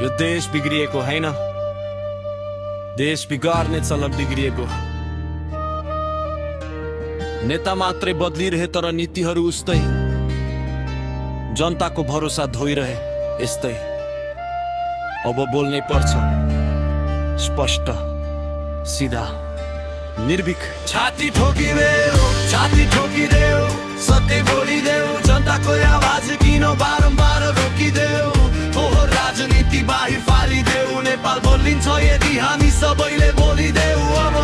यो देश बिग्रिएको हैन, देश बिगार्ने चलन बिग्रिएको। नेता मात्रै बदलिरहे तर नीतिहरू उस्तै, जनताको भरोसा धोइरहे यस्तै। अब बोल्नै पर्छ स्पष्ट सीधा निर्भीक। छाती ठोकिदेऊ, सत्य बोलिदेऊ, जनताको आवाज किन बारम्बार रोकिदेऊ। फोहोर राजनीति बाहिर फालिदेऊ, नेपाल बोलिन्छ यदि हामी सबैले बोलिदेऊ। अब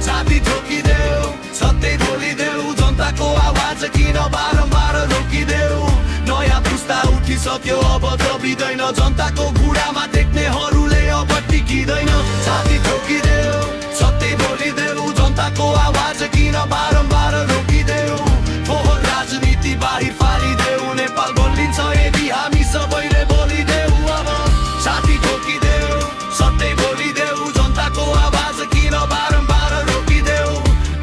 छाती ठोकिदेऊ, सत्य बोलिदेऊ, जनताको आवाज किन बारम्बार रोकिदेऊ। नयाँ पुस्ता उठिसक्यो अब दबिँदैन, जनताको घुँडामा देख्नेहरूले अब टिकिँदैन। छाती ठोकिदेऊ, सत्य बोलिदेऊ, जनताको आवाज किन बारम्बार रोकिदेऊ। फोहोर राजनीति बाहिर फालिदेऊ, नेपाल बोलिन्छ यदि हामी सबैले बोलिदेऊ। अब छाती ठोकिदेऊ, सत्य बोलिदेऊ, जनताको आवाज किन बारम्बार रोकिदेऊ।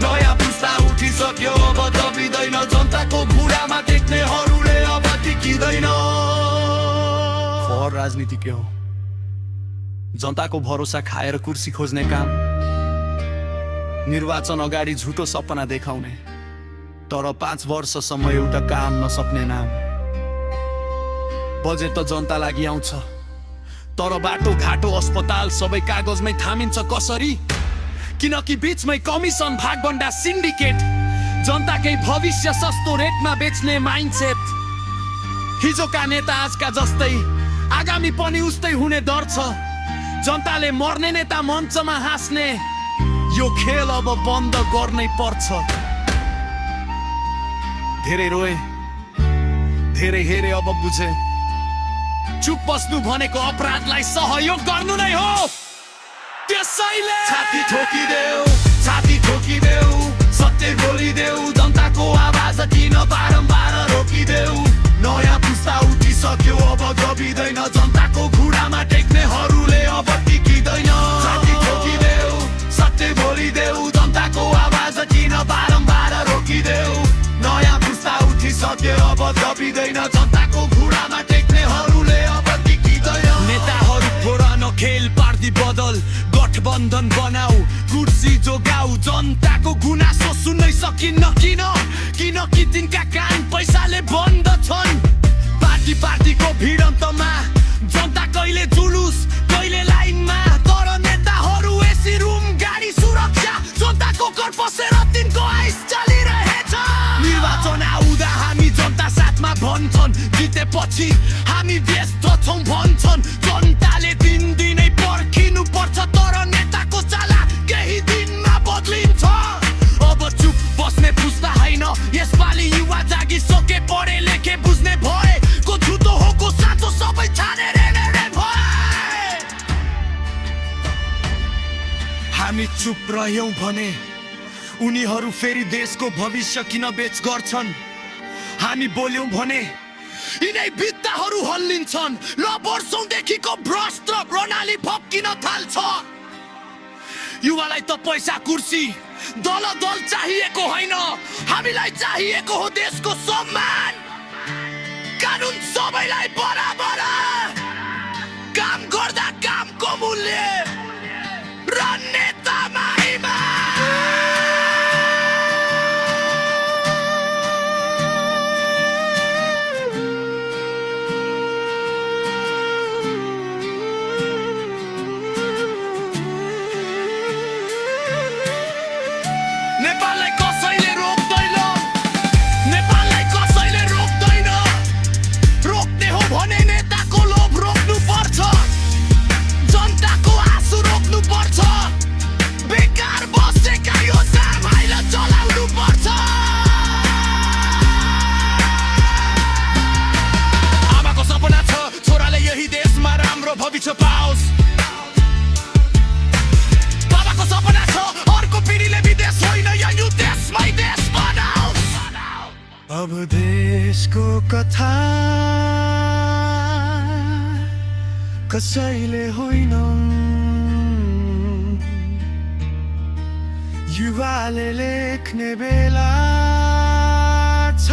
नयाँ पुस्ता उठिसक्यो अब दबिँदैन, जनताको घुँडामा देख्नेहरूले अब टिकिँदैन। फोहोर राजनीति के हो? जनताको भरोसा खाएर कुर्सी खोज्ने काम, निर्वाचन अगाडि झुटो सपना देखाउने, तर 5 वर्षसम्म एउटा काम नसक्ने नाम। बजेट त जनता लागि आउँछ, तर बाटो घाटो अस्पताल सबै कागजमै थामिन्छ कसरी? किनकि बीचमै कमिसन भागबण्डा सिन्डिकेट, जनताकै भविष्य सस्तो रेटमा बेच्ने माइन्डसेट। हिजोका नेता आजका जस्तै, आगामी पनि उस्तै हुने डर छ। जनताले मर्ने नेता मञ्चमा हाँस्ने, यो खेल अब बन्द गर्नै पर्छ। धेरै रोए, धेरै हेरे अब बुझे, चुप बस्नु भनेको अपराधलाई सहयोग गर्नु नै हो। त्यसैले छाती ठोकिदेऊ, सत्य बोलिदेऊ, जनताको आवाज किन बारम्बार रोकिदेऊ। नयाँ पुस्ता उठिसक्यो अब दबिँदैन, जनताको घुँडामा टेक्नेहरूले अब टिकिँदैन। छाती ठोकिदेऊ, सत्य बोलिदेऊ, जनताको आवाज किन बारम्बार रोकिदेऊ। नयाँ पुस्ता उठिसक्यो अब दबिँदैन, जनताको घुँडामा टेक्नेहरूले अब टिकिँदैन। नेताहरू पुरानो खेल पार्टी बदल, गठबन्धन बनाऊ, कुर्सी जोगाऊ, जनताको गुनासो सुन्नै सकिन्न किन? किनकि तिनका कान पैसाले बन्द छन्। पार्टीको भिडन्तमा जनता कहिले जुलुस कहिले लाइनमा, तर नेताहरू एसी रुम गाडी सुरक्षा, जनताको घर पसेर तिनको आइस चलिरहेछ। निर्वाचन आउँदा हामी जनता साथमा भन्छन्, जितेपछि हामी व्यस्त छौँ भन्छन्। जनताले दिनदिनै पर्खिनु पर्छ, तर नेताको चाला केही दिनमा बदलिन्छ। अब चुप बस्ने पुस्ता हैन, यसपालि युवा जागिसके, पढे लेखे बुझ्ने भए, को झुटो हो को साँचो सबै छानेर भए। हामी चुप रह्यौं भने उनीहरू फेरि देशको भविष्य किन बेच गर्छन्? हामी बोल्यौं भने यिनै बित्ताहरू हल्लिन्छन्। ल वर्षौंदेखिको भ्रष्ट प्रणाली फक्किन थाल्छ। युवालाई त पैसा कुर्सी दल चाहिएको हैन, हामीलाई चाहिएको हो देशको सम्मान। कानुन सबैलाई बराबर, काम गर्दा कामको मूल्य र नेतामा इमान। नेपाललाई कसैले रोक्दैन, नेपाललाई कसैले रोक्दैन। रोक्ने हो भने नेताको लोभ रोक्नु पर्छ, जनताको आँसु रोक्नु पर्छ। बेकार बसेका योजनाहरूलाई चलाउनु पर्छ। आमाको सपना छ छोराले यही देशमा राम्रो भविष्य पाओस्। बाबाको सपना छ अर्को पिँढीले विदेश होइन यो देशमै देश बनाओस्। अब देशको कथा कसैले होइन, युवाले लेख्ने बेला छ।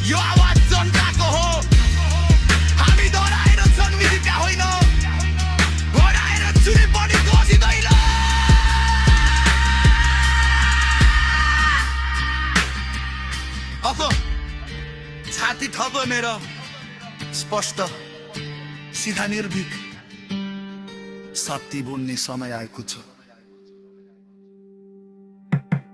यो आवाज जनताको हो हामी डराएर जन्मिदिएका होइन घोडाएर चुने पनि खोजिँदैन अब छाती थपनेर स्पष्ट सिधा निर्भीक सत्य बोल्ने समय आएको छ